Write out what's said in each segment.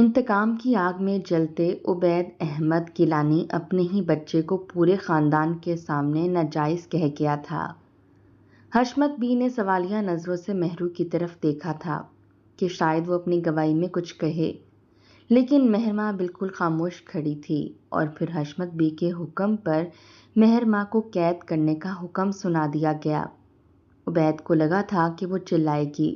انتقام کی آگ میں جلتے عبید احمد گیلانی اپنے ہی بچے کو پورے خاندان کے سامنے ناجائز کہہ گیا تھا۔ حشمت بی نے سوالیہ نظروں سے مہرو کی طرف دیکھا تھا کہ شاید وہ اپنی گواہی میں کچھ کہے، لیکن مہر ماں بالکل خاموش کھڑی تھی۔ اور پھر حشمت بی کے حکم پر مہر ماں کو قید کرنے کا حکم سنا دیا گیا۔ عبید کو لگا تھا کہ وہ چلائے گی،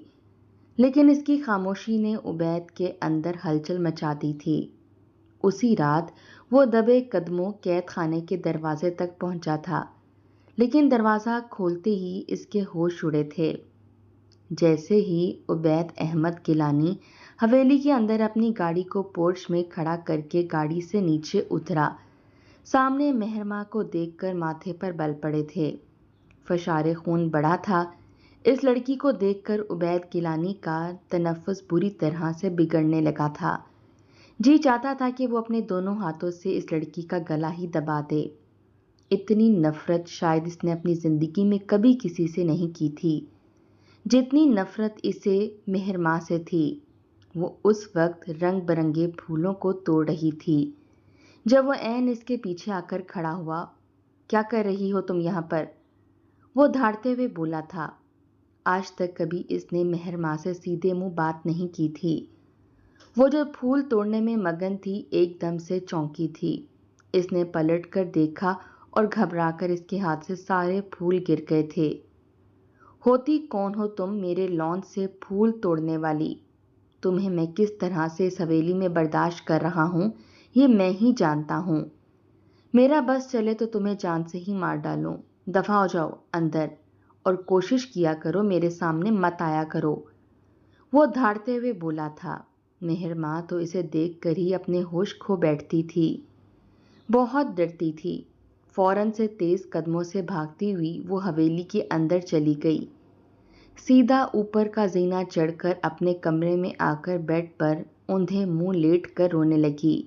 لیکن اس کی خاموشی نے عبید کے اندر ہلچل مچا دی تھی۔ اسی رات وہ دبے قدموں قید خانے کے دروازے تک پہنچا تھا، لیکن دروازہ کھولتے ہی اس کے ہوش اڑے تھے۔ جیسے ہی عبید احمد گیلانی حویلی کے اندر اپنی گاڑی کو پورچ میں کھڑا کر کے گاڑی سے نیچے اترا، سامنے مہر ماں کو دیکھ کر ماتھے پر بل پڑے تھے۔ فشار خون بڑھا تھا۔ اس لڑکی کو دیکھ کر عبید گیلانی کا تنفس بری طرح سے بگڑنے لگا تھا۔ جی چاہتا تھا کہ وہ اپنے دونوں ہاتھوں سے اس لڑکی کا گلا ہی دبا دے۔ اتنی نفرت شاید اس نے اپنی زندگی میں کبھی کسی سے نہیں کی تھی، جتنی نفرت اسے مہر ماں سے تھی۔ وہ اس وقت رنگ برنگے پھولوں کو توڑ رہی تھی جب وہ عین اس کے پیچھے آ کر کھڑا ہوا۔ کیا کر رہی ہو تم یہاں پر؟ وہ دھاڑتے ہوئے بولا تھا۔ آج تک کبھی اس نے مہر ماں سے سیدھے منہ بات نہیں کی تھی۔ وہ جو پھول توڑنے میں مگن تھی ایک دم سے چونکی تھی۔ اس نے پلٹ کر دیکھا اور گھبرا کر اس کے ہاتھ سے سارے پھول گر گئے تھے۔ ہوتی کون ہو تم میرے لان سے پھول توڑنے والی؟ تمہیں میں کس طرح سے اس حویلی میں برداشت کر رہا ہوں یہ میں ہی جانتا ہوں۔ میرا بس چلے تو تمہیں جان سے ہی مار ڈالوں۔ دفع ہو جاؤ اندر، اور کوشش کیا کرو میرے سامنے مت آیا کرو۔ وہ دھاڑتے ہوئے بولا تھا۔ مہر ماں تو اسے دیکھ کر ہی اپنے ہوش کھو بیٹھتی تھی۔ بہت ڈرتی تھی۔ فوراً سے تیز قدموں سے بھاگتی ہوئی وہ حویلی کے اندر چلی گئی۔ سیدھا اوپر کا زینہ چڑھ کر اپنے کمرے میں آ کر بیڈ پر اوندھے منہ لیٹ کر رونے لگی۔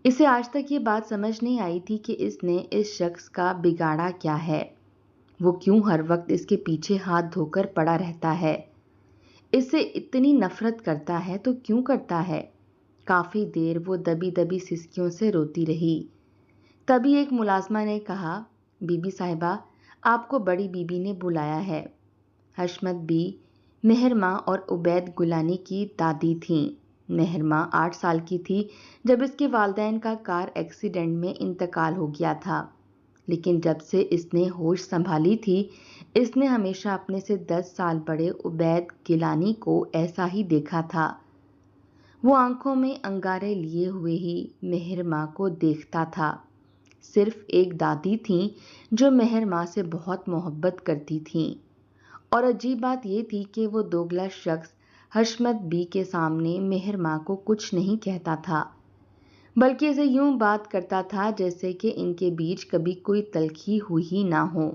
اسے آج تک یہ بات سمجھ نہیں آئی تھی کہ اس نے اس شخص کا بگاڑا کیا ہے۔ وہ کیوں ہر وقت اس کے پیچھے ہاتھ دھو کر پڑا رہتا ہے؟ اس سے اتنی نفرت کرتا ہے تو کیوں کرتا ہے؟ کافی دیر وہ دبی دبی سسکیوں سے روتی رہی۔ تبھی ایک ملازمہ نے کہا، بی بی صاحبہ آپ کو بڑی بی بی نے بلایا ہے۔ حشمت بی مہر ماں اور عبید گیلانی کی دادی تھیں۔ مہر ماں 8 سال کی تھی جب اس کے والدین کا کار ایکسیڈنٹ میں انتقال ہو گیا تھا، لیکن جب سے اس نے ہوش سنبھالی تھی اس نے ہمیشہ اپنے سے 10 سال بڑے عبید گیلانی کو ایسا ہی دیکھا تھا۔ وہ آنکھوں میں انگارے لیے ہوئے ہی مہر ماں کو دیکھتا تھا۔ صرف ایک دادی تھیں جو مہر ماں سے بہت محبت کرتی تھیں، اور عجیب بات یہ تھی کہ وہ دوگلا شخص حشمت بی کے سامنے مہر ماں کو کچھ نہیں کہتا تھا، بلکہ اسے یوں بات کرتا تھا جیسے کہ ان کے بیچ کبھی کوئی تلخی ہوئی ہی نہ ہو۔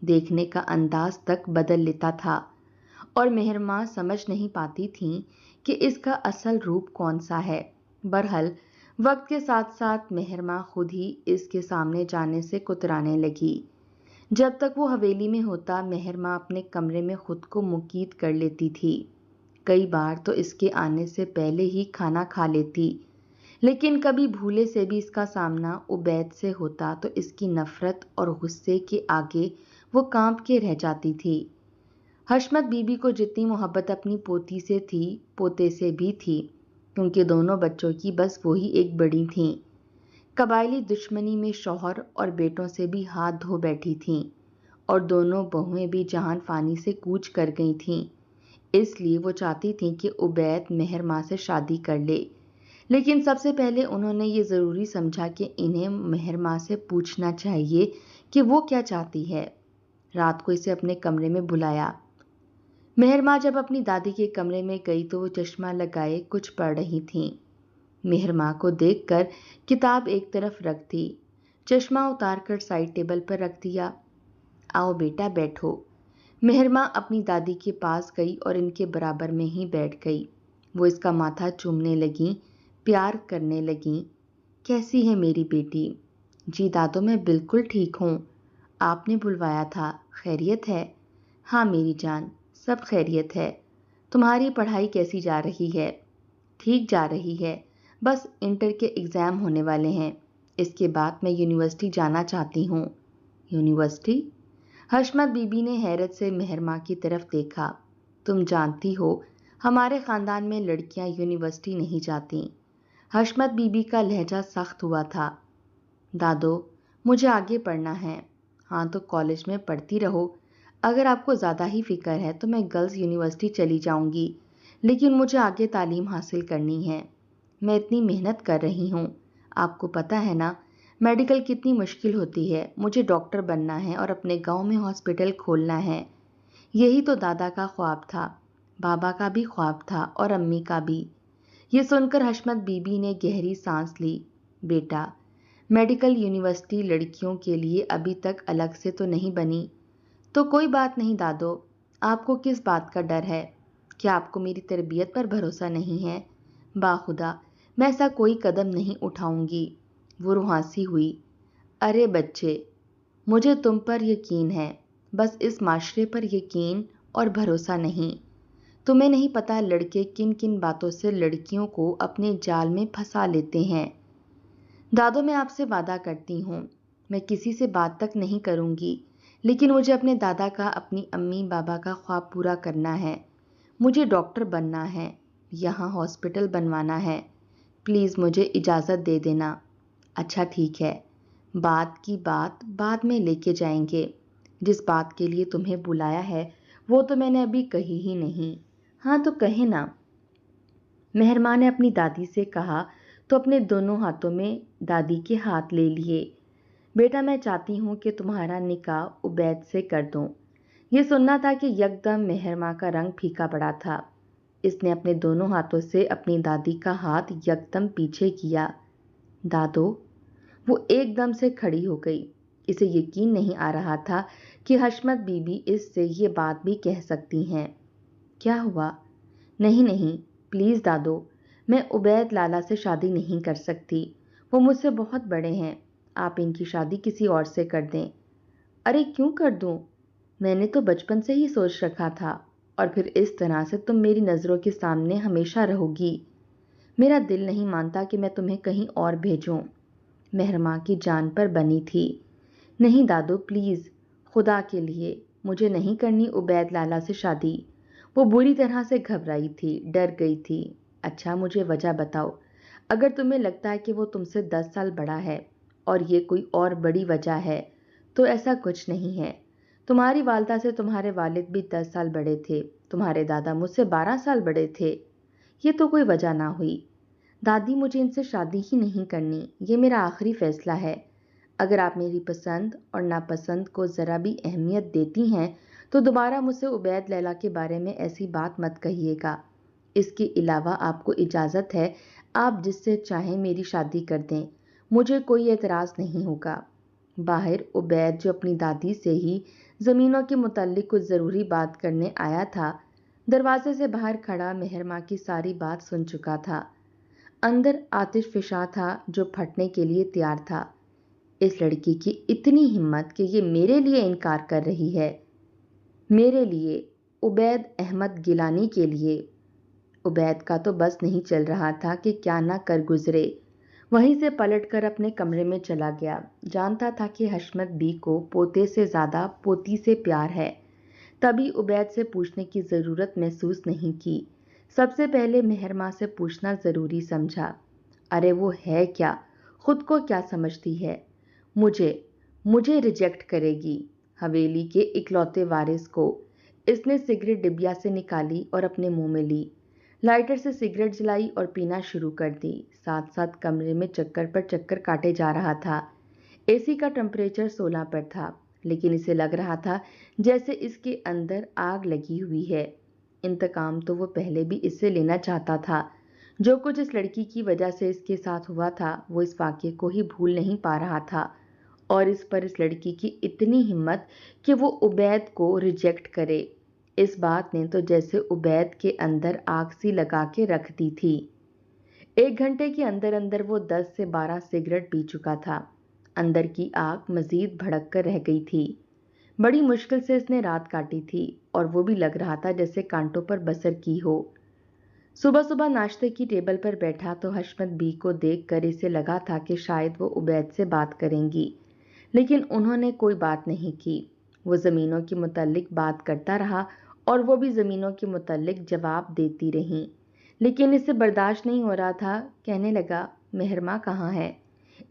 دیکھنے کا انداز تک بدل لیتا تھا، اور مہر ماں سمجھ نہیں پاتی تھیں کہ اس کا اصل روپ کون سا ہے۔ بہرحال وقت کے ساتھ ساتھ مہر ماں خود ہی اس کے سامنے جانے سے کترانے لگی۔ جب تک وہ حویلی میں ہوتا مہر ماں اپنے کمرے میں خود کو مقید کر لیتی تھی۔ کئی بار تو اس کے آنے سے پہلے ہی کھانا کھا لیتی، لیکن کبھی بھولے سے بھی اس کا سامنا عبید سے ہوتا تو اس کی نفرت اور غصے کے آگے وہ کانپ کے رہ جاتی تھی۔ حشمت بی بی کو جتنی محبت اپنی پوتی سے تھی پوتے سے بھی تھی، کیونکہ دونوں بچوں کی بس وہی ایک بڑی تھیں۔ قبائلی دشمنی میں شوہر اور بیٹوں سے بھی ہاتھ دھو بیٹھی تھیں، اور دونوں بہویں بھی جہان فانی سے کوچ کر گئی تھیں۔ اس لیے وہ چاہتی تھیں کہ عبید مہر ماں سے شادی کر لے، لیکن سب سے پہلے انہوں نے یہ ضروری سمجھا کہ انہیں مہر ماں سے پوچھنا چاہیے کہ وہ کیا چاہتی ہے۔ رات کو اسے اپنے کمرے میں بلایا۔ مہر ماں جب اپنی دادی کے کمرے میں گئی تو وہ چشمہ لگائے کچھ پڑھ رہی تھیں۔ مہر ماں کو دیکھ کر کتاب ایک طرف رکھ دی، چشمہ اتار کر سائڈ ٹیبل پر رکھ دیا۔ آؤ بیٹا بیٹھو۔ مہر ماں اپنی دادی کے پاس گئی اور ان کے برابر میں ہی بیٹھ گئی۔ وہ اس کا ماتھا چومنے لگیں، پیار کرنے لگیں۔ کیسی ہے میری بیٹی؟ جی دادو میں بالکل ٹھیک ہوں۔ آپ نے بلوایا تھا، خیریت ہے؟ ہاں میری جان، سب خیریت ہے۔ تمہاری پڑھائی کیسی جا رہی ہے؟ ٹھیک جا رہی ہے، بس انٹر کے ایگزام ہونے والے ہیں، اس کے بعد میں یونیورسٹی جانا چاہتی ہوں۔ یونیورسٹی؟ حشمت بی بی نے حیرت سے مہر ماں کی طرف دیکھا۔ تم جانتی ہو ہمارے خاندان میں لڑکیاں یونیورسٹی نہیں جاتیں۔ حشمت بی بی کا لہجہ سخت ہوا تھا۔ دادو، مجھے آگے پڑھنا ہے۔ ہاں تو کالج میں پڑھتی رہو، اگر آپ کو زیادہ ہی فکر ہے تو میں گرلز یونیورسٹی چلی جاؤں گی، لیکن مجھے آگے تعلیم حاصل کرنی ہے۔ میں اتنی محنت کر رہی ہوں، آپ کو پتہ ہے نا میڈیکل کتنی مشکل ہوتی ہے۔ مجھے ڈاکٹر بننا ہے اور اپنے گاؤں میں ہاسپٹل کھولنا ہے۔ یہی تو دادا کا خواب تھا، بابا کا بھی خواب تھا اور امی کا بھی۔ یہ سن کر حشمت بی بی نے گہری سانس لی۔ بیٹا، میڈیکل یونیورسٹی لڑکیوں کے لیے ابھی تک الگ سے تو نہیں بنی۔ تو کوئی بات نہیں دادو، آپ کو کس بات کا ڈر ہے؟ کیا آپ کو میری تربیت پر بھروسہ نہیں ہے؟ باخدا میں ایسا کوئی قدم نہیں اٹھاؤں گی، وہ روحانسی ہوئی۔ ارے بچے، مجھے تم پر یقین ہے، بس اس معاشرے پر یقین اور بھروسہ نہیں۔ تمہیں نہیں پتا لڑکے کن کن باتوں سے لڑکیوں کو اپنے جال میں پھنسا لیتے ہیں۔ دادو، میں آپ سے وعدہ کرتی ہوں میں کسی سے بات تک نہیں کروں گی، لیکن مجھے اپنے دادا کا، اپنی امی بابا کا خواب پورا کرنا ہے۔ مجھے ڈاکٹر بننا ہے، یہاں ہاسپٹل بنوانا ہے۔ پلیز مجھے اجازت دے دینا۔ اچھا ٹھیک ہے، بات کی بات بعد میں لے کے جائیں گے۔ جس بات کے لیے تمہیں بلایا ہے وہ تو میں نے ابھی کہی ہی نہیں۔ ہاں تو کہے نا، مہر ماں نے اپنی دادی سے کہا تو اپنے دونوں ہاتھوں میں دادی کے ہاتھ لے لیے۔ بیٹا، میں چاہتی ہوں کہ تمہارا نکاح عبید سے کر دوں۔ یہ سننا تھا کہ یکدم مہر ماں کا رنگ پھیکا پڑا تھا۔ اس نے اپنے دونوں ہاتھوں سے اپنی دادی کا ہاتھ یکدم پیچھے کیا۔ دادو، وہ ایک دم سے کھڑی ہو گئی۔ اسے یقین نہیں آ رہا تھا کہ حشمت بی بی اس سے یہ بات بھی کہہ سکتی ہیں۔ کیا ہوا؟ نہیں نہیں، پلیز دادو، میں عبید لالا سے شادی نہیں کر سکتی، وہ مجھ سے بہت بڑے ہیں۔ آپ ان کی شادی کسی اور سے کر دیں۔ ارے کیوں کر دوں؟ میں نے تو بچپن سے ہی سوچ رکھا تھا، اور پھر اس طرح سے تم میری نظروں کے سامنے ہمیشہ رہو گی۔ میرا دل نہیں مانتا کہ میں تمہیں کہیں اور بھیجوں۔ مہر ماں کی جان پر بنی تھی۔ نہیں دادو پلیز، خدا کے لیے مجھے نہیں کرنی عبید لالا سے شادی۔ وہ بری طرح سے گھبرائی تھی، ڈر گئی تھی۔ اچھا مجھے وجہ بتاؤ، اگر تمہیں لگتا ہے کہ وہ تم سے 10 سال بڑا ہے اور یہ کوئی اور بڑی وجہ ہے تو ایسا کچھ نہیں ہے۔ تمہاری والدہ سے تمہارے والد بھی 10 سال بڑے تھے، تمہارے دادا مجھ سے 12 سال بڑے تھے، یہ تو کوئی وجہ نہ ہوئی۔ دادی، مجھے ان سے شادی ہی نہیں کرنی، یہ میرا آخری فیصلہ ہے۔ اگر آپ میری پسند اور ناپسند کو ذرا بھی اہمیت دیتی ہیں تو دوبارہ مجھ سے عبید لیلا کے بارے میں ایسی بات مت کہیے گا۔ اس کے علاوہ آپ کو اجازت ہے آپ جس سے چاہیں میری شادی کر دیں، مجھے کوئی اعتراض نہیں ہوگا۔ باہر عبید جو اپنی دادی سے ہی زمینوں کے متعلق کچھ ضروری بات کرنے آیا تھا، دروازے سے باہر کھڑا مہر ماں کی ساری بات سن چکا تھا۔ اندر آتش فشاں تھا جو پھٹنے کے لیے تیار تھا۔ اس لڑکی کی اتنی ہمت کہ یہ میرے لیے انکار کر رہی ہے، میرے لیے، عبید احمد گیلانی کے لیے۔ عبید کا تو بس نہیں چل رہا تھا کہ کیا نہ کر گزرے۔ وہیں سے پلٹ کر اپنے کمرے میں چلا گیا۔ جانتا تھا کہ حشمت بی کو پوتے سے زیادہ پوتی سے پیار ہے، تبھی عبید سے پوچھنے کی ضرورت محسوس نہیں کی۔ سب سے پہلے مہر ماں سے پوچھنا ضروری سمجھا۔ ارے وہ ہے کیا، خود کو کیا سمجھتی ہے؟ مجھے ریجیکٹ کرے گی، حویلی کے اکلوتے وارث کو۔ اس نے سگریٹ ڈبیا سے نکالی اور اپنے منہ میں لی، لائٹر سے سگریٹ جلائی اور پینا شروع کر دی۔ ساتھ ساتھ کمرے میں چکر پر چکر کاٹے جا رہا تھا۔ اے سی کا ٹمپریچر 16 پر تھا، لیکن اسے لگ رہا تھا جیسے اس کے اندر آگ لگی ہوئی ہے۔ انتقام تو وہ پہلے بھی اس سے لینا چاہتا تھا۔ جو کچھ اس لڑکی کی وجہ سے اس کے ساتھ ہوا تھا وہ اس واقعے کو ہی بھول نہیں پا رہا تھا، اور اس پر اس لڑکی کی اتنی ہمت کہ وہ عبید کو ریجیکٹ کرے، اس بات نے تو جیسے عبید کے اندر آگ سی لگا کے رکھ دی تھی۔ 1 گھنٹے کے اندر اندر وہ 10 سے 12 سگریٹ پی چکا تھا۔ اندر کی آگ مزید بھڑک کر رہ گئی تھی۔ بڑی مشکل سے اس نے رات کاٹی تھی، اور وہ بھی لگ رہا تھا جیسے کانٹوں پر بسر کی ہو۔ صبح صبح ناشتے کی ٹیبل پر بیٹھا تو حشمت بی کو دیکھ کر اسے لگا تھا کہ شاید وہ عبید سے بات کریں گی، لیکن انہوں نے کوئی بات نہیں کی۔ وہ زمینوں کے متعلق بات کرتا رہا اور وہ بھی زمینوں کے متعلق جواب دیتی رہیں، لیکن اسے برداشت نہیں ہو رہا تھا۔ کہنے لگا، مہرماں کہاں ہے؟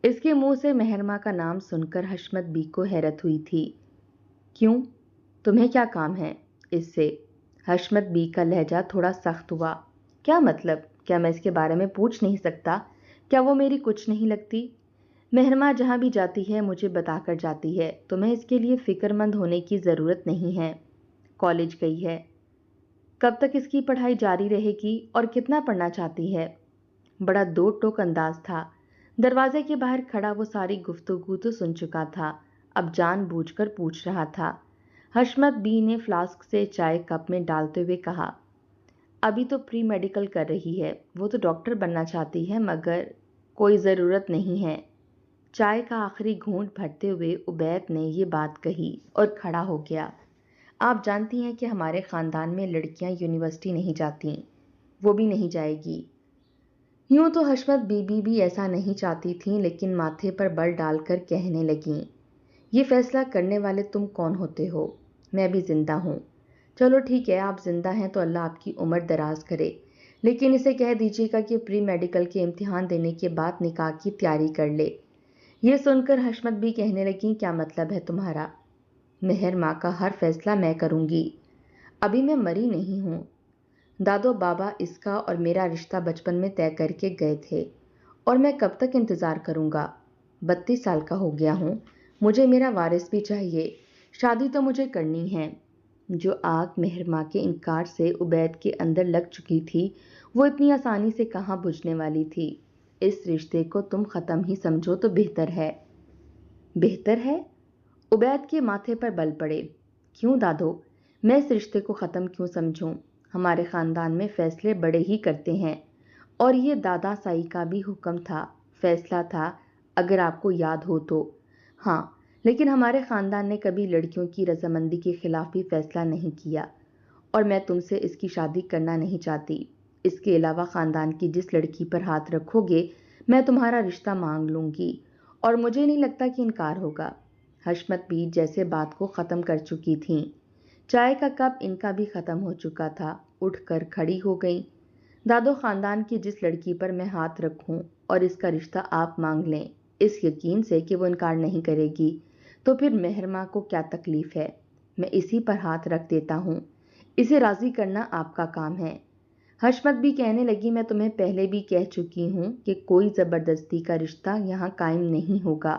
اس کے منہ سے مہرماں کا نام سن کر حشمت بی کو حیرت ہوئی تھی۔ کیوں؟ تمہیں کیا کام ہے اس سے؟ حشمت بی کا لہجہ تھوڑا سخت ہوا۔ کیا مطلب؟ کیا میں اس کے بارے میں پوچھ نہیں سکتا؟ کیا وہ میری کچھ نہیں لگتی؟ مہرماں جہاں بھی جاتی ہے مجھے بتا کر جاتی ہے، تمہیں اس کے لیے فکر مند ہونے کی ضرورت نہیں ہے۔ کالج گئی ہے۔ کب تک اس کی پڑھائی جاری رہے گی اور کتنا پڑھنا چاہتی ہے؟ بڑا دو ٹوک انداز تھا۔ دروازے کے باہر کھڑا وہ ساری گفتگو تو سن چکا تھا، اب جان بوجھ کر پوچھ رہا تھا۔ حشمت بی نے فلاسک سے چائے کپ میں ڈالتے ہوئے کہا، ابھی تو پری میڈیکل کر رہی ہے، وہ تو ڈاکٹر بننا چاہتی ہے، مگر کوئی ضرورت نہیں ہے۔ چائے کا آخری گھونٹ بھرتے ہوئے عبید نے یہ بات کہی اور کھڑا ہو گیا۔ آپ جانتی ہیں کہ ہمارے خاندان میں لڑکیاں یونیورسٹی نہیں جاتیں، وہ بھی نہیں جائے گی۔ یوں تو حشمت بی بی بھی ایسا نہیں چاہتی تھیں، لیکن ماتھے پر بل ڈال کر کہنے لگیں، یہ فیصلہ کرنے والے تم کون ہوتے ہو؟ میں بھی زندہ ہوں۔ چلو ٹھیک ہے، آپ زندہ ہیں تو اللہ آپ کی عمر دراز کرے، لیکن اسے کہہ دیجیے گا کہ پری میڈیکل کے امتحان دینے کے بعد نکاح کی تیاری کر لے۔ یہ سن کر حشمت بھی کہنے لگیں، کیا مطلب ہے تمہارا؟ مہر ماں کا ہر فیصلہ میں کروں گی۔ ابھی میں مری نہیں ہوں۔ دادو بابا اس کا اور میرا رشتہ بچپن میں طے کر کے گئے تھے، اور میں کب تک انتظار کروں گا؟ 32 سال کا ہو گیا ہوں، مجھے میرا وارث بھی چاہیے، شادی تو مجھے کرنی ہے۔ جو آگ مہر ماں کے انکار سے عبید کے اندر لگ چکی تھی، وہ اتنی آسانی سے کہاں بجھنے والی تھی۔ اس رشتے کو تم ختم ہی سمجھو تو بہتر ہے۔ بہتر ہے؟ عبید کے ماتھے پر بل پڑے۔ کیوں دادو؟ میں اس رشتے کو ختم کیوں سمجھوں؟ ہمارے خاندان میں فیصلے بڑے ہی کرتے ہیں، اور یہ دادا سائی کا بھی حکم تھا، فیصلہ تھا، اگر آپ کو یاد ہو تو۔ ہاں، لیکن ہمارے خاندان نے کبھی لڑکیوں کی رضامندی کے خلاف بھی فیصلہ نہیں کیا، اور میں تم سے اس کی شادی کرنا نہیں چاہتی۔ اس کے علاوہ خاندان کی جس لڑکی پر ہاتھ رکھو گے میں تمہارا رشتہ مانگ لوں گی، اور مجھے نہیں لگتا کہ انکار ہوگا۔ حشمت بھی جیسے بات کو ختم کر چکی تھیں۔ چائے کا کپ ان کا بھی ختم ہو چکا تھا، اٹھ کر کھڑی ہو گئیں۔ دادو، خاندان کی جس لڑکی پر میں ہاتھ رکھوں اور اس کا رشتہ آپ مانگ لیں، اس یقین سے کہ وہ انکار نہیں کرے گی، تو پھر مہر ماں کو کیا تکلیف ہے؟ میں اسی پر ہاتھ رکھ دیتا ہوں، اسے راضی کرنا آپ کا کام ہے۔ حشمت بھی کہنے لگی، میں تمہیں پہلے بھی کہہ چکی ہوں کہ کوئی زبردستی کا رشتہ یہاں قائم نہیں ہوگا۔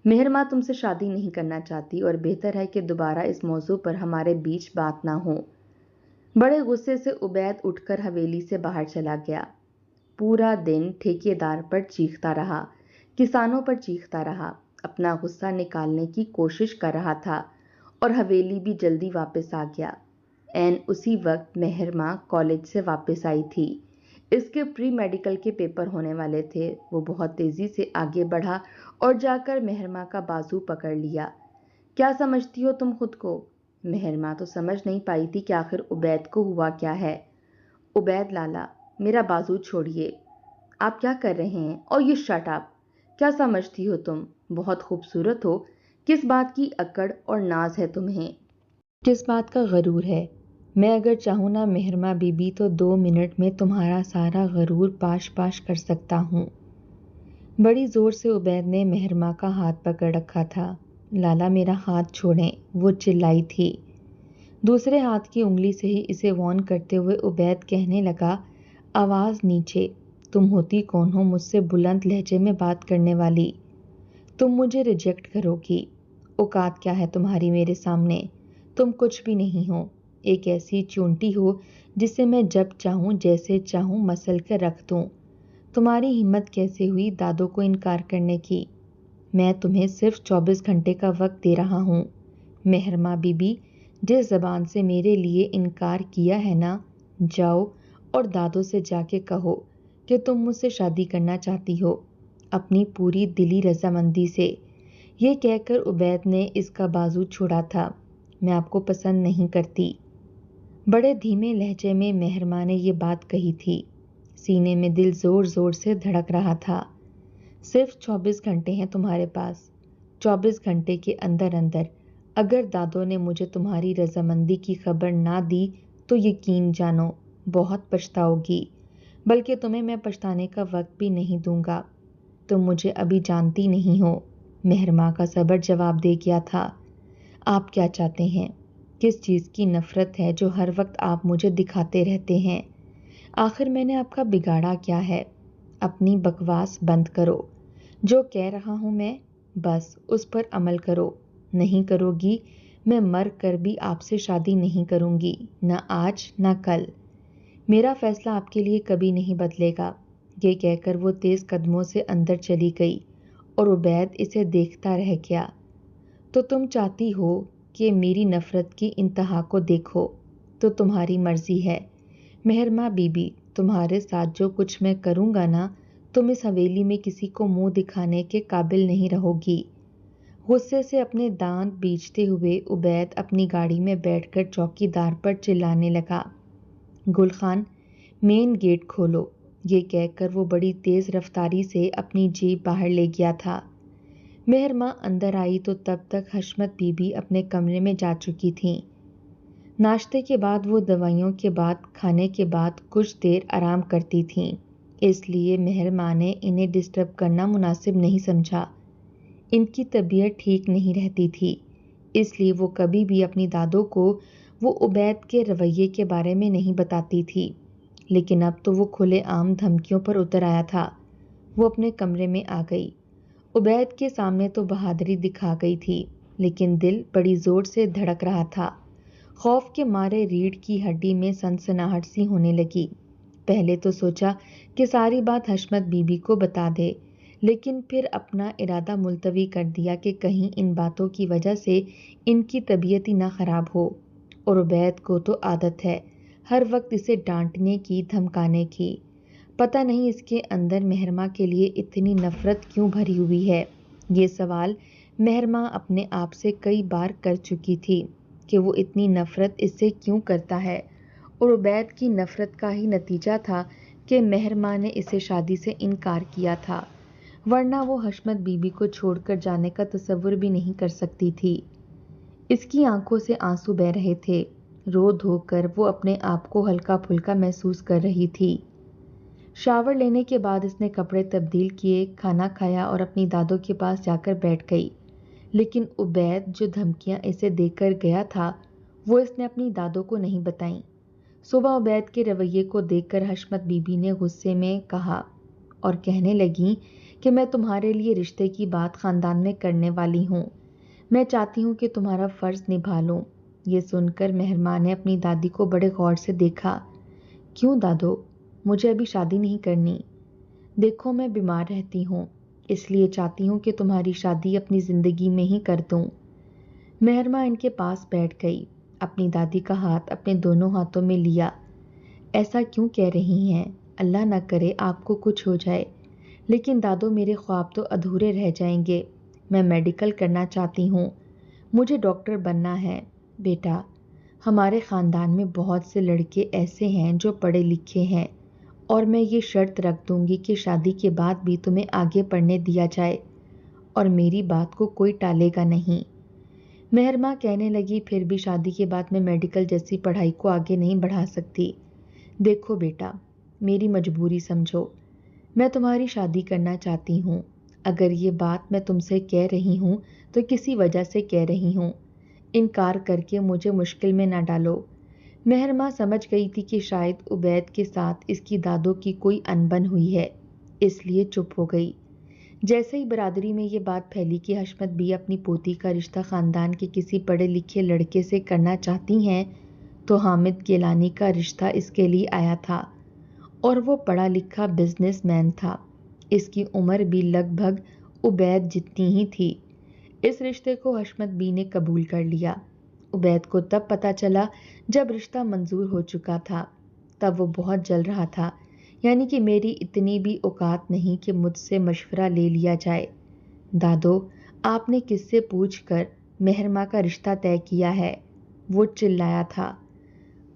مہر ماں تم سے شادی نہیں کرنا چاہتی، اور بہتر ہے کہ دوبارہ اس موضوع پر ہمارے بیچ بات نہ ہو۔ بڑے غصے سے عبید اٹھ کر حویلی سے باہر چلا گیا۔ پورا دن ٹھیکیدار پر چیختا رہا، کسانوں پر چیختا رہا، اپنا غصہ نکالنے کی کوشش کر رہا تھا، اور حویلی بھی جلدی واپس آ گیا۔ عین اسی وقت مہر ماں کالج سے واپس آئی تھی۔ اس کے پری میڈیکل کے پیپر ہونے والے تھے۔ وہ بہت تیزی سے آگے بڑھا اور جا کر مہر ماں کا بازو پکڑ لیا۔ کیا سمجھتی ہو تم خود کو؟ مہر ماں تو سمجھ نہیں پائی تھی کہ آخر عبید کو ہوا کیا ہے۔ عبید لالا، میرا بازو چھوڑیے، آپ کیا کر رہے ہیں؟ اور یہ شٹ اپ، کیا سمجھتی ہو تم؟ بہت خوبصورت ہو، کس بات کی اکڑ اور ناز ہے تمہیں؟ کس بات کا غرور ہے؟ میں اگر چاہوں نا مہر ماں بی بی تو 2 منٹ میں تمہارا سارا غرور پاش پاش کر سکتا ہوں۔ بڑی زور سے عبید نے مہر ماں کا ہاتھ پکڑ رکھا تھا۔ لالا میرا ہاتھ چھوڑیں، وہ چلائی تھی۔ دوسرے ہاتھ کی انگلی سے ہی اسے وارن کرتے ہوئے عبید کہنے لگا، آواز نیچے، تم ہوتی کون ہو مجھ سے بلند لہجے میں بات کرنے والی؟ تم مجھے ریجیکٹ کرو گی؟ اوقات کیا ہے تمہاری میرے سامنے؟ تم کچھ بھی نہیں ہو، ایک ایسی چونٹی ہو جسے میں جب چاہوں جیسے چاہوں مسل کر رکھ دوں۔ تمہاری ہمت کیسے ہوئی دادو کو انکار کرنے کی؟ میں تمہیں صرف 24 گھنٹے کا وقت دے رہا ہوں۔ مہر ماں بی بی، جس زبان سے میرے لیے انکار کیا ہے نا، جاؤ اور دادو سے جا کے کہو کہ تم مجھ سے شادی کرنا چاہتی ہو، اپنی پوری دلی رضامندی سے۔ یہ کہہ کر عبید نے اس کا بازو چھوڑا تھا، میں آپ کو پسند نہیں کرتی۔ بڑے دھیمے لہجے میں مہرماں نے یہ بات کہی تھی۔ سینے میں دل زور زور سے دھڑک رہا تھا۔ صرف 24 گھنٹے ہیں تمہارے پاس۔ 24 گھنٹے کے اندر اندر اگر دادو نے مجھے تمہاری رضامندی کی خبر نہ دی تو یقین جانو بہت پچھتاؤ گی، بلکہ تمہیں میں پچھتانے کا وقت بھی نہیں دوں گا۔ تم مجھے ابھی جانتی نہیں ہو، مہرماں کا صبر جواب دے گیا تھا۔ آپ کیا چاہتے ہیں؟ کس چیز کی نفرت ہے جو ہر وقت آپ مجھے دکھاتے رہتے ہیں؟ آخر میں نے آپ کا بگاڑا کیا ہے؟ اپنی بکواس بند کرو۔ جو کہہ رہا ہوں میں بس اس پر عمل کرو۔ نہیں کرو گی، میں مر کر بھی آپ سے شادی نہیں کروں گی، نہ آج نہ کل۔ میرا فیصلہ آپ کے لیے کبھی نہیں بدلے گا۔ یہ کہہ کر وہ تیز قدموں سے اندر چلی گئی اور عبید اسے دیکھتا رہ گیا۔ تو تم چاہتی ہو کہ میری نفرت کی انتہا کو دیکھو، تو تمہاری مرضی ہے مہرماں بی بی۔ تمہارے ساتھ جو کچھ میں کروں گا نا، تم اس حویلی میں کسی کو منہ دکھانے کے قابل نہیں رہو گی۔ غصے سے اپنے دانت بیچتے ہوئے عبید اپنی گاڑی میں بیٹھ کر چوکیدار پر چلانے لگا، گل خان مین گیٹ کھولو۔ یہ کہہ کر وہ بڑی تیز رفتاری سے اپنی جیپ باہر لے گیا تھا۔ مہرماں اندر آئی تو تب تک حشمت بی بی اپنے کمرے میں جا چکی تھیں۔ ناشتے کے بعد وہ دوائیوں کے بعد کھانے کے بعد کچھ دیر آرام کرتی تھیں، اس لیے مہرماں نے انہیں ڈسٹرب کرنا مناسب نہیں سمجھا۔ ان کی طبیعت ٹھیک نہیں رہتی تھی، اس لیے وہ کبھی بھی اپنی دادو کو وہ عبید کے رویے کے بارے میں نہیں بتاتی تھی، لیکن اب تو وہ کھلے عام دھمکیوں پر اتر آیا تھا۔ وہ اپنے کمرے میں آ گئی۔ عبید کے سامنے تو بہادری دکھا گئی تھی، لیکن دل بڑی زور سے دھڑک رہا تھا۔ خوف کے مارے ریڑھ کی ہڈی میں سنسناہٹ سی ہونے لگی۔ پہلے تو سوچا کہ ساری بات حشمت بی بی کو بتا دے، لیکن پھر اپنا ارادہ ملتوی کر دیا کہ کہیں ان باتوں کی وجہ سے ان کی طبیعت ہی نہ خراب ہو۔ اور عبید کو تو عادت ہے ہر وقت اسے ڈانٹنے کی، دھمکانے کی۔ پتہ نہیں اس کے اندر مہرماں کے لیے اتنی نفرت کیوں بھری ہوئی ہے۔ یہ سوال مہرماں اپنے آپ سے کئی بار کر چکی تھی کہ وہ اتنی نفرت اس سے کیوں کرتا ہے، اور عبید کی نفرت کا ہی نتیجہ تھا کہ مہرماں نے اسے شادی سے انکار کیا تھا، ورنہ وہ حشمت بی بی کو چھوڑ کر جانے کا تصور بھی نہیں کر سکتی تھی۔ اس کی آنکھوں سے آنسو بہہ رہے تھے، رو دھو کر وہ اپنے آپ کو ہلکا پھلکا محسوس کر رہی تھی۔ شاور لینے کے بعد اس نے کپڑے تبدیل کیے، کھانا کھایا اور اپنی دادو کے پاس جا کر بیٹھ گئی۔ لیکن عبید جو دھمکیاں اسے دے کر گیا تھا وہ اس نے اپنی دادو کو نہیں بتائیں۔ صبح عبید کے رویے کو دیکھ کر حشمت بی بی نے غصے میں کہا اور کہنے لگیں کہ میں تمہارے لیے رشتے کی بات خاندان میں کرنے والی ہوں، میں چاہتی ہوں کہ تمہارا فرض نبھا لوں۔ یہ سن کر مہرماں نے اپنی دادی کو بڑے غور سے دیکھا۔ کیوں دادو؟ مجھے ابھی شادی نہیں کرنی۔ دیکھو میں بیمار رہتی ہوں، اس لیے چاہتی ہوں کہ تمہاری شادی اپنی زندگی میں ہی کر دوں۔ مہرماں ان کے پاس بیٹھ گئی، اپنی دادی کا ہاتھ اپنے دونوں ہاتھوں میں لیا۔ ایسا کیوں کہہ رہی ہیں؟ اللہ نہ کرے آپ کو کچھ ہو جائے۔ لیکن دادو میرے خواب تو ادھورے رہ جائیں گے۔ میں میڈیکل کرنا چاہتی ہوں، مجھے ڈاکٹر بننا ہے۔ بیٹا، ہمارے خاندان میں بہت سے لڑکے ایسے ہیں جو پڑھے لکھے ہیں، اور میں یہ شرط رکھ دوں گی کہ شادی کے بعد بھی تمہیں آگے پڑھنے دیا جائے، اور میری بات کو کوئی ٹالے گا نہیں۔ مہرماں کہنے لگی پھر بھی شادی کے بعد میں میڈیکل جیسی پڑھائی کو آگے نہیں بڑھا سکتی۔ دیکھو بیٹا، میری مجبوری سمجھو، میں تمہاری شادی کرنا چاہتی ہوں۔ اگر یہ بات میں تم سے کہہ رہی ہوں تو کسی وجہ سے کہہ رہی ہوں، انکار کر کے مجھے مشکل میں نہ ڈالو۔ مہرماں سمجھ گئی تھی کہ شاید عبید کے ساتھ اس کی دادو کی کوئی انبن ہوئی ہے، اس لیے چپ ہو گئی۔ جیسے ہی برادری میں یہ بات پھیلی کہ حشمت بھی اپنی پوتی کا رشتہ خاندان کے کسی پڑھے لکھے لڑکے سے کرنا چاہتی ہیں، تو حامد گیلانی کا رشتہ اس کے لیے آیا تھا، اور وہ پڑھا لکھا بزنس مین تھا۔ اس کی عمر بھی لگ بھگ عبید جتنی ہی تھی۔ اس رشتے کو حشمت بی نے قبول کر لیا۔ عبید کو تب پتہ چلا جب رشتہ منظور ہو چکا تھا، تب وہ بہت جل رہا تھا، یعنی کہ میری اتنی بھی اوقات نہیں کہ مجھ سے مشورہ لے لیا جائے۔ دادو، آپ نے کس سے پوچھ کر مہرماں کا رشتہ طے کیا ہے؟ وہ چلایا تھا۔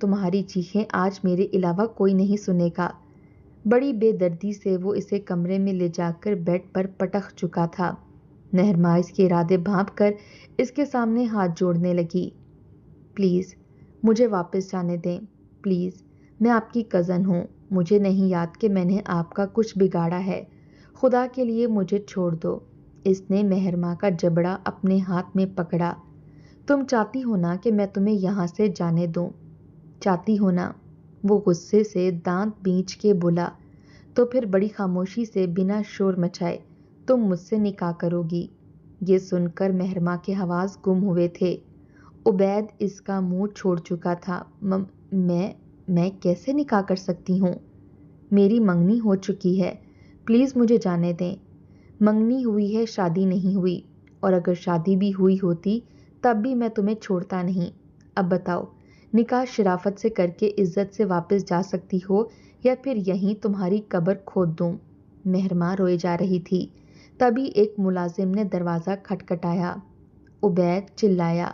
تمہاری چیخیں آج میرے علاوہ کوئی نہیں سنے گا۔ بڑی بے دردی سے وہ اسے کمرے میں لے جا کر بیڈ پر پٹک چکا تھا۔ مہرما اس کے ارادے بھانپ کر اس کے سامنے ہاتھ جوڑنے لگی۔ پلیز مجھے واپس جانے دیں، پلیز، میں آپ کی کزن ہوں، مجھے نہیں یاد کہ میں نے آپ کا کچھ بگاڑا ہے، خدا کے لیے مجھے چھوڑ دو۔ اس نے مہرما کا جبڑا اپنے ہاتھ میں پکڑا۔ تم چاہتی ہو نا کہ میں تمہیں یہاں سے جانے دوں؟ چاہتی ہو نا؟ وہ غصے سے دانت بینچ کے بولا۔ تو پھر بڑی خاموشی سے بنا شور مچائے تم مجھ سے نکاح کرو گی؟ یہ سن کر مہرما کے حواس گم ہوئے تھے۔ عبید اس کا منہ چھوڑ چکا تھا۔ میں کیسے نکاح کر سکتی ہوں؟ میری منگنی ہو چکی ہے، پلیز مجھے جانے دیں۔ منگنی ہوئی ہے، شادی نہیں ہوئی، اور اگر شادی بھی ہوئی ہوتی تب بھی میں تمہیں چھوڑتا نہیں۔ اب بتاؤ، نکاح شرافت سے کر کے عزت سے واپس جا سکتی ہو یا پھر یہیں تمہاری قبر کھود دوں؟ مہرما روئے جا رہی تھی۔ تبھی ایک ملازم نے دروازہ کھٹکھٹایا۔ عبید چلایا،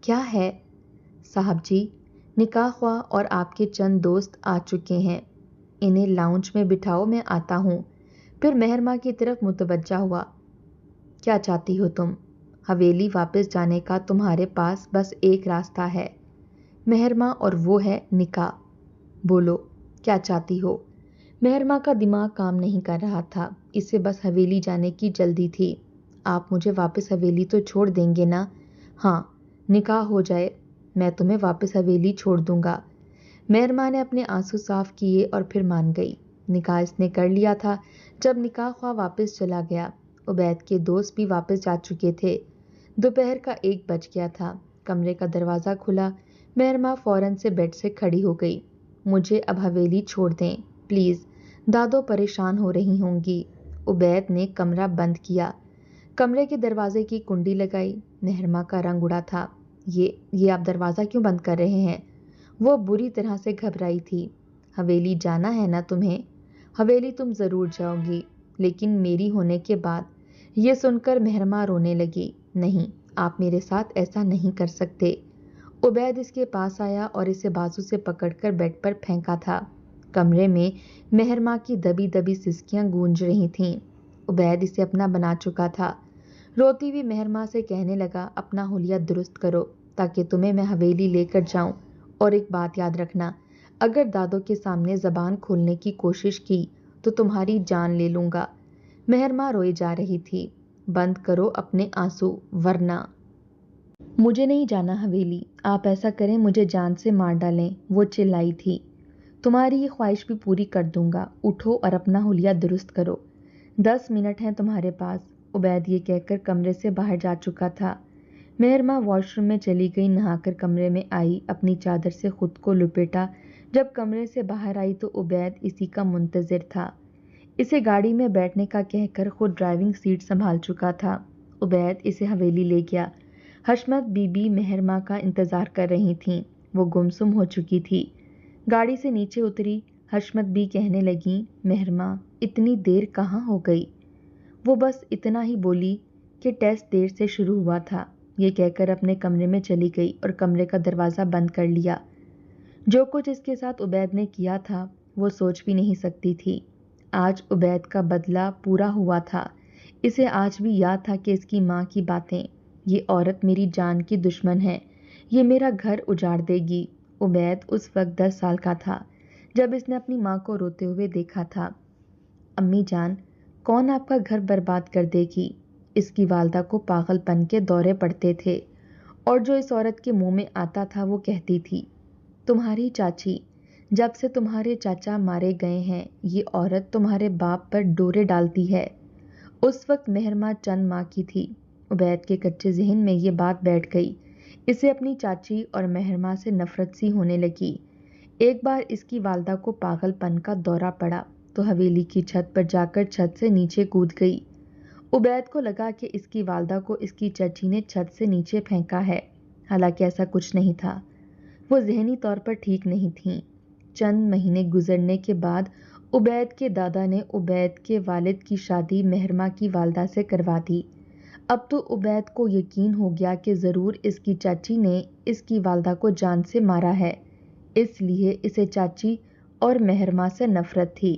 کیا ہے؟ صاحب جی، نکاح خواہ اور آپ کے چند دوست آ چکے ہیں، انہیں لاؤنج میں بٹھاؤ، میں آتا ہوں۔ پھر مہرما کی طرف متوجہ ہوا۔ کیا چاہتی ہو تم؟ حویلی واپس جانے کا تمہارے پاس بس ایک راستہ ہے مہرما، اور وہ ہے نکاح۔ بولو، کیا چاہتی ہو؟ مہرما کا دماغ کام نہیں کر رہا تھا، اسے بس حویلی جانے کی جلدی تھی۔ آپ مجھے واپس حویلی تو چھوڑ دیں گے نا؟ ہاں، نکاح ہو جائے میں تمہیں واپس حویلی چھوڑ دوں گا۔ مہرما نے اپنے آنسو صاف کیے اور پھر مان گئی۔ نکاح اس نے کر لیا تھا۔ جب نکاح خواہ واپس چلا گیا، عبید کے دوست بھی واپس جا چکے تھے۔ دوپہر کا 1 بج گیا تھا۔ کمرے کا دروازہ کھلا۔ مہرما فوراً سے بیڈ سے کھڑی ہو گئی۔ مجھے اب حویلی چھوڑ دیں پلیز، دادو پریشان ہو رہی ہوں گی۔ عبید نے کمرہ بند کیا، کمرے کے دروازے کی کنڈی لگائی۔ مہرما کا رنگ اڑا تھا۔ یہ آپ دروازہ کیوں بند کر رہے ہیں؟ وہ بری طرح سے گھبرائی تھی۔ حویلی جانا ہے نا تمہیں؟ حویلی تم ضرور جاؤ گی، لیکن میری ہونے کے بعد۔ یہ سن کر مہرما رونے لگی۔ نہیں، آپ میرے ساتھ ایسا نہیں کر سکتے۔ عبید اس کے پاس آیا اور اسے بازو سے پکڑ کر بیڈ پر پھینکا تھا۔ کمرے میں مہرما کی دبی دبی سسکیاں گونج رہی تھیں۔ عبید اسے اپنا بنا چکا تھا۔ روتی ہوئی مہرما سے کہنے لگا، اپنا حلیہ درست کرو تاکہ تمہیں میں حویلی لے کر جاؤں، اور ایک بات یاد رکھنا، اگر دادو کے سامنے زبان کھولنے کی کوشش کی تو تمہاری جان لے لوں گا۔ مہرما روئی جا رہی تھی۔ بند کرو اپنے آنسو ورنہ مجھے نہیں جانا حویلی، آپ ایسا کریں مجھے جان سے مار ڈالیں، وہ چلائی تھی۔ تمہاری یہ خواہش بھی پوری کر دوں گا، اٹھو اور اپنا حلیہ درست کرو، 10 منٹ ہیں تمہارے پاس۔ عبید یہ کہہ کر کمرے سے باہر جا چکا تھا۔ مہرما واش روم میں چلی گئی، نہا کر کمرے میں آئی، اپنی چادر سے خود کو لپیٹا۔ جب کمرے سے باہر آئی تو عبید اسی کا منتظر تھا۔ اسے گاڑی میں بیٹھنے کا کہہ کر خود ڈرائیونگ سیٹ سنبھال چکا تھا۔ عبید اسے حویلی لے گیا۔ حشمت بی بی مہرما کا انتظار کر رہی تھیں۔ وہ گمسم ہو چکی تھی۔ گاڑی سے نیچے اتری، حشمت بی کہنے لگیں، مہرما اتنی دیر کہاں ہو گئی؟ وہ بس اتنا ہی بولی کہ ٹیسٹ دیر سے شروع ہوا تھا۔ یہ کہہ کر اپنے کمرے میں چلی گئی اور کمرے کا دروازہ بند کر لیا۔ جو کچھ اس کے ساتھ عبید نے کیا تھا وہ سوچ بھی نہیں سکتی تھی۔ آج عبید کا بدلہ پورا ہوا تھا۔ اسے آج بھی یاد تھا کہ اس کی ماں کی باتیں، یہ عورت میری جان کی دشمن ہے، یہ میرا گھر اجاڑ دے گی۔ عبید اس وقت 10 سال کا تھا جب اس نے اپنی ماں کو روتے ہوئے دیکھا تھا۔ امی جان، کون آپ کا گھر برباد کر دے گی؟ اس کی والدہ کو پاگل پن کے دورے پڑتے تھے، اور جو اس عورت کے منہ میں آتا تھا وہ کہتی تھی، تمہاری چاچی، جب سے تمہارے چاچا مارے گئے ہیں یہ عورت تمہارے باپ پر ڈورے ڈالتی ہے۔ اس وقت مہرما چند ماہ کی تھی۔ عبید کے کچے ذہن میں یہ بات بیٹھ گئی۔ اسے اپنی چاچی اور مہرما سے نفرت سی ہونے لگی۔ ایک بار اس کی والدہ کو پاگل پن کا دورہ پڑا تو حویلی کی چھت پر جا کر چھت سے نیچے کود گئی۔ عبید کو لگا کہ اس کی والدہ کو اس کی چچی نے چھت سے نیچے پھینکا ہے، حالانکہ ایسا کچھ نہیں تھا۔ وہ ذہنی طور پر ٹھیک نہیں تھیں۔ چند مہینے گزرنے کے بعد عبید کے دادا نے عبید کے والد کی شادی مہرما کی والدہ سے کروا دی۔ اب تو عبید کو یقین ہو گیا کہ ضرور اس کی چاچی نے اس کی والدہ کو جان سے مارا ہے۔ اس لیے اسے چاچی اور مہرما سے نفرت تھی۔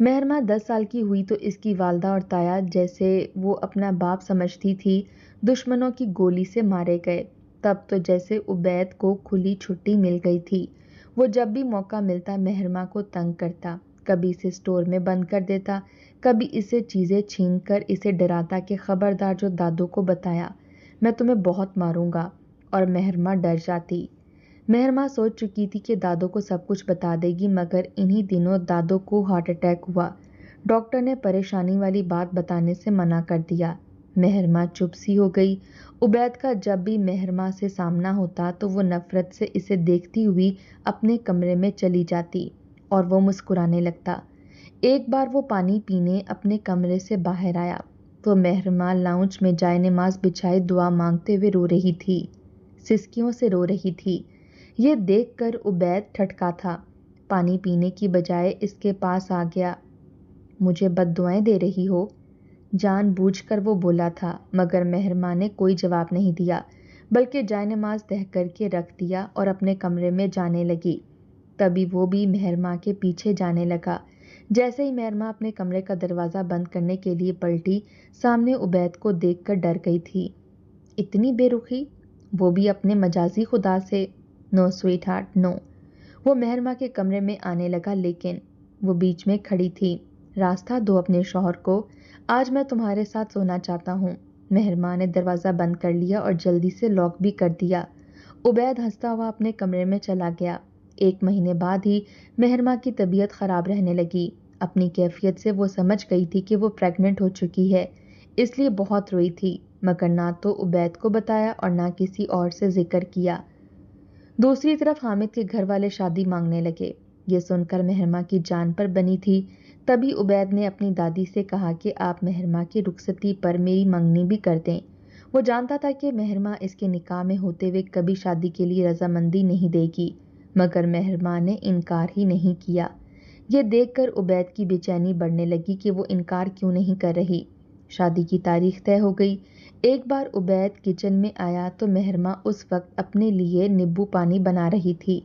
مہرما 10 سال کی ہوئی تو اس کی والدہ اور تایا جیسے وہ اپنا باپ سمجھتی تھی دشمنوں کی گولی سے مارے گئے۔ تب تو جیسے عبید کو کھلی چھٹی مل گئی تھی۔ وہ جب بھی موقع ملتا مہرما کو تنگ کرتا، کبھی اسے اسٹور میں بند کر دیتا، کبھی اسے چیزیں چھین کر اسے ڈراتا کہ خبردار جو دادو کو بتایا میں تمہیں بہت ماروں گا، اور مہرما ڈر جاتی۔ مہرما سوچ چکی تھی کہ دادو کو سب کچھ بتا دے گی، مگر انہی دنوں دادو کو ہارٹ اٹیک ہوا۔ ڈاکٹر نے پریشانی والی بات بتانے سے منع کر دیا۔ مہرما چپ سی ہو گئی۔ عبید کا جب بھی مہرما سے سامنا ہوتا تو وہ نفرت سے اسے دیکھتی ہوئی اپنے کمرے میں چلی جاتی اور وہ مسکرانے لگتا۔ ایک بار وہ پانی پینے اپنے کمرے سے باہر آیا تو مہرما لاؤنج میں جائے نماز بچھائے دعا مانگتے ہوئے رو رہی تھی، سسکیوں سے رو رہی تھی۔ یہ دیکھ کر عبید ٹھٹکا تھا، پانی پینے کی بجائے اس کے پاس آ گیا۔ مجھے بد دعائیں دے رہی ہو؟ جان بوجھ کر وہ بولا تھا، مگر مہرما نے کوئی جواب نہیں دیا، بلکہ جائے نماز تہہ کر کے رکھ دیا اور اپنے کمرے میں جانے لگی۔ تبھی وہ بھی مہرما کے پیچھے جانے لگا۔ جیسے ہی مہرما اپنے کمرے کا دروازہ بند کرنے کے لیے پلٹی، سامنے عبید کو دیکھ کر ڈر گئی تھی۔ اتنی بے رخی، وہ بھی اپنے مجازی خدا سے؟ نو سویٹ ہارٹ، نو۔ وہ مہرما کے کمرے میں آنے لگا، لیکن وہ بیچ میں کھڑی تھی۔ راستہ دو اپنے شوہر کو، آج میں تمہارے ساتھ سونا چاہتا ہوں۔ مہرما نے دروازہ بند کر لیا اور جلدی سے لاک بھی کر دیا۔ عبید ہنستا ہوا اپنے کمرے میں چلا گیا۔ 1 مہینے بعد ہی مہرما کی طبیعت خراب رہنے لگی۔ اپنی کیفیت سے وہ سمجھ گئی تھی کہ وہ پریگننٹ ہو چکی ہے، اس لیے بہت روئی تھی، مگر نہ تو عبید کو بتایا اور نہ کسی اور سے ذکر کیا۔ دوسری طرف حامد کے گھر والے شادی مانگنے لگے۔ یہ سن کر مہرما کی جان پر بنی تھی۔ تبھی عبید نے اپنی دادی سے کہا کہ آپ مہرما کی رخصتی پر میری منگنی بھی کر دیں۔ وہ جانتا تھا کہ مہرما اس کے نکاح میں ہوتے ہوئے کبھی شادی کے لیے رضامندی نہیں دے گی، مگر مہرما نے انکار ہی نہیں کیا۔ یہ دیکھ کر عبید کی بے چینی بڑھنے لگی کہ وہ انکار کیوں نہیں کر رہی۔ شادی کی تاریخ طے ہو گئی۔ ایک بار عبید کچن میں آیا تو مہرما اس وقت اپنے لیے نیبو پانی بنا رہی تھی۔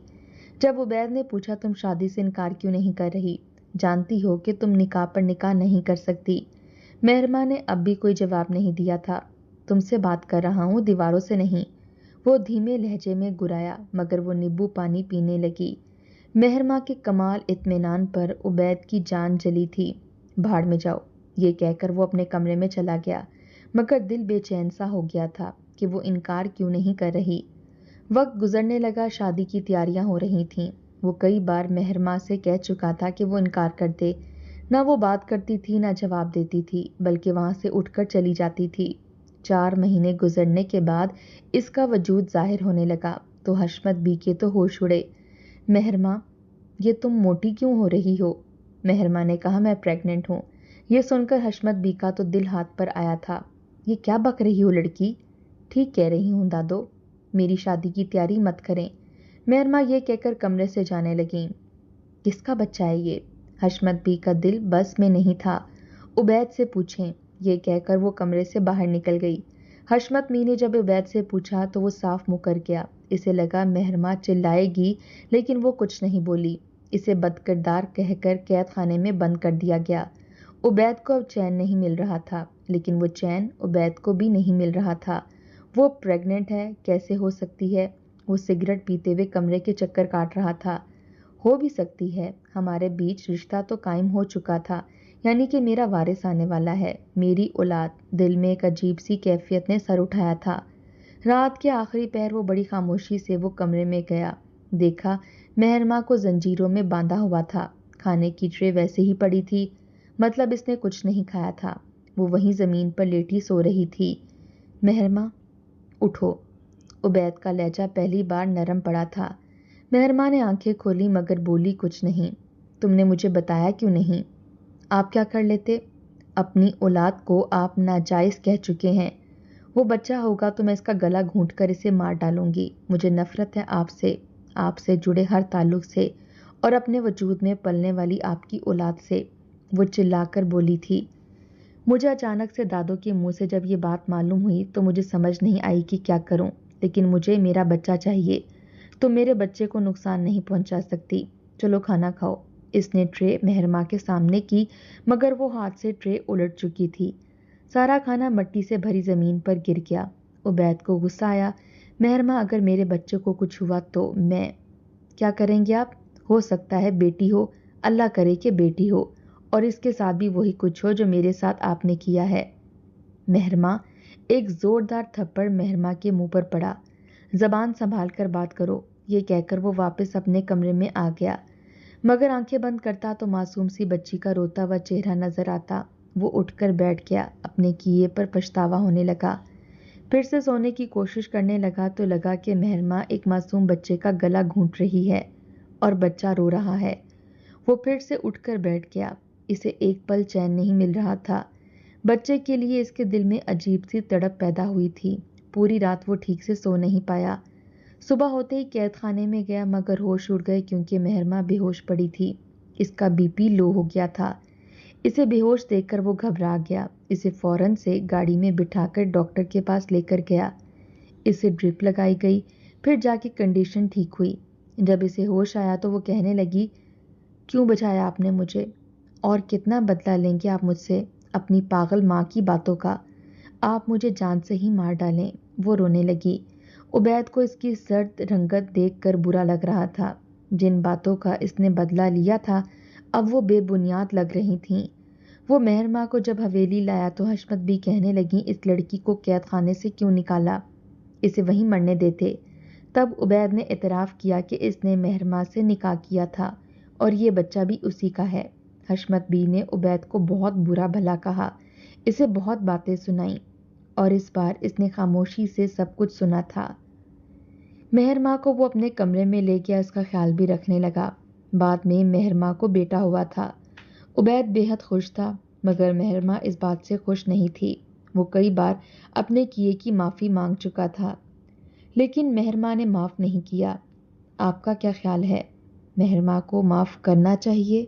جب عبید نے پوچھا تم شادی سے انکار کیوں نہیں کر رہی، جانتی ہو کہ تم نکاح پر نکاح نہیں کر سکتی؟ مہرما نے اب بھی کوئی جواب نہیں دیا تھا۔ تم سے بات کر رہا ہوں، دیواروں سے نہیں، وہ دھیمے لہجے میں گرایا، مگر وہ نیبو پانی پینے لگی۔ مہرما کے کمال اطمینان پر عبید کی جان جلی تھی۔ بھاڑ میں جاؤ، یہ کہہ کر وہ اپنے کمرے میں چلا گیا، مگر دل بے چین سا ہو گیا تھا کہ وہ انکار کیوں نہیں کر رہی۔ وقت گزرنے لگا، شادی کی تیاریاں ہو رہی تھیں۔ وہ کئی بار مہرما سے کہہ چکا تھا کہ وہ انکار کر دے، نہ وہ بات کرتی تھی نہ جواب دیتی تھی، بلکہ وہاں سے اٹھ کر چلی جاتی تھی۔ 4 مہینے گزرنے کے بعد اس کا وجود ظاہر ہونے لگا تو حشمت بی کے تو ہوش اڑے۔ مہرما، یہ تم موٹی کیوں ہو رہی ہو؟ مہرما نے کہا میں پریگننٹ ہوں۔ یہ سن کر حشمت بی کا تو دل ہاتھ پر آیا تھا۔ یہ کیا بک رہی ہو لڑکی؟ ٹھیک کہہ رہی ہوں دادو، میری شادی کی تیاری مت کریں، مہرما یہ کہہ کر کمرے سے جانے لگیں۔ کس کا بچہ ہے یہ؟ حشمت بی کا دل بس میں نہیں تھا۔ عبید سے پوچھیں، یہ کہہ کر وہ کمرے سے باہر نکل گئی۔ حشمت می نے جب عبید سے پوچھا تو وہ صاف مکر گیا۔ اسے لگا مہرما چلائے گی، لیکن وہ کچھ نہیں بولی۔ اسے بدکردار کہہ کر قید خانے میں بند کر دیا گیا۔ عبید کو اب چین نہیں مل رہا تھا، لیکن وہ چین عبید کو بھی نہیں مل رہا تھا۔ وہ پریگننٹ ہے کیسے ہو سکتی ہے؟ وہ سگریٹ پیتے ہوئے کمرے کے چکر کاٹ رہا تھا۔ ہو بھی سکتی ہے، ہمارے بیچ رشتہ تو قائم ہو چکا تھا، یعنی کہ میرا وارث آنے والا ہے، میری اولاد۔ دل میں ایک عجیب سی کیفیت نے سر اٹھایا تھا۔ رات کے آخری پہر وہ بڑی خاموشی سے وہ کمرے میں گیا۔ دیکھا مہرما کو زنجیروں میں باندھا ہوا تھا، کھانے کی ٹرے ویسے ہی پڑی تھی، مطلب اس نے کچھ نہیں کھایا تھا۔ وہ وہیں زمین پر لیٹی سو رہی تھی۔ مہرما، اٹھو۔ عبید کا لہجہ پہلی بار نرم پڑا تھا۔ مہرما نے آنکھیں کھولی مگر بولی کچھ نہیں۔ تم نے مجھے بتایا کیوں نہیں؟ آپ کیا کر لیتے؟ اپنی اولاد کو آپ ناجائز کہہ چکے ہیں۔ وہ بچہ ہوگا تو میں اس کا گلا گھونٹ کر اسے مار ڈالوں گی۔ مجھے نفرت ہے آپ سے جڑے ہر تعلق سے اور اپنے وجود میں پلنے والی آپ کی اولاد سے، وہ چلا کر بولی تھی۔ مجھے اچانک سے دادو کے منہ سے جب یہ بات معلوم ہوئی تو مجھے سمجھ نہیں آئی کہ کیا کروں، لیکن مجھے میرا بچہ چاہیے۔ تو میرے بچے کو نقصان نہیں پہنچا سکتی۔ چلو کھانا کھاؤ۔ اس نے ٹرے مہرماں کے سامنے کی، مگر وہ ہاتھ سے ٹرے الٹ چکی تھی۔ سارا کھانا مٹی سے بھری زمین پر گر گیا۔ عبید کو غصہ آیا۔ مہرماں، اگر میرے بچے کو کچھ ہوا تو میں… کیا کریں گے آپ؟ ہو سکتا ہے بیٹی ہو، اللہ کرے کہ بیٹی ہو، اور اس کے ساتھ بھی وہی کچھ ہو جو میرے ساتھ آپ نے کیا ہے۔ مہرماں… ایک زوردار تھپڑ مہرماں کے منہ پر پڑا۔ زبان سنبھال کر بات کرو، یہ کہہ کر وہ واپس اپنے کمرے میں آ گیا، مگر آنکھیں بند کرتا تو معصوم سی بچی کا روتا ہوا چہرہ نظر آتا۔ وہ اٹھ کر بیٹھ گیا، اپنے کیے پر پچھتاوا ہونے لگا۔ پھر سے سونے کی کوشش کرنے لگا تو لگا کہ مہرماں ایک معصوم بچے کا گلا گھونٹ رہی ہے اور بچہ رو رہا ہے۔ وہ پھر سے اٹھ کر بیٹھ گیا۔ اسے ایک پل چین نہیں مل رہا تھا۔ بچے کے لیے اس کے دل میں عجیب سی تڑپ پیدا ہوئی تھی۔ پوری رات وہ ٹھیک سے سو نہیں پایا۔ صبح ہوتے ہی قید خانے میں گیا، مگر ہوش اڑ گئے کیونکہ مہرماں بے ہوش پڑی تھی۔ اس کا بی پی لو ہو گیا تھا۔ اسے بے ہوش دیکھ کر وہ گھبرا گیا۔ اسے فوراً سے گاڑی میں بٹھا کر ڈاکٹر کے پاس لے کر گیا۔ اسے ڈرپ لگائی گئی، پھر جا کے کنڈیشن ٹھیک ہوئی۔ جب اسے ہوش آیا تو وہ کہنے لگی، کیوں بچایا آپ نے مجھے؟ اور کتنا بدلہ لیں گے آپ مجھ سے اپنی پاگل ماں کی باتوں کا؟ آپ مجھے جان سے ہی مار ڈالیں۔ وہ رونے لگی۔ عبید کو اس کی زرد رنگت دیکھ کر برا لگ رہا تھا۔ جن باتوں کا اس نے بدلہ لیا تھا اب وہ بے بنیاد لگ رہی تھیں۔ وہ مہرماں کو جب حویلی لایا تو حشمت بھی کہنے لگیں، اس لڑکی کو قید خانے سے کیوں نکالا؟ اسے وہیں مرنے دیتے۔ تب عبید نے اعتراف کیا کہ اس نے مہرماں سے نکاح کیا تھا اور یہ بچہ بھی اسی کا ہے۔ حشمت بی نے عبید کو بہت برا بھلا کہا، اسے بہت باتیں سنائیں، اور اس بار اس نے خاموشی سے سب کچھ سنا تھا۔ مہرماں کو وہ اپنے کمرے میں لے گیا، اس کا خیال بھی رکھنے لگا۔ بعد میں مہرماں کو بیٹا ہوا تھا۔ عبید بے حد خوش تھا، مگر مہرماں اس بات سے خوش نہیں تھی۔ وہ کئی بار اپنے کیے کی معافی مانگ چکا تھا، لیکن مہرماں نے معاف نہیں کیا۔ آپ کا کیا خیال ہے؟ مہرماں کو معاف کرنا چاہیے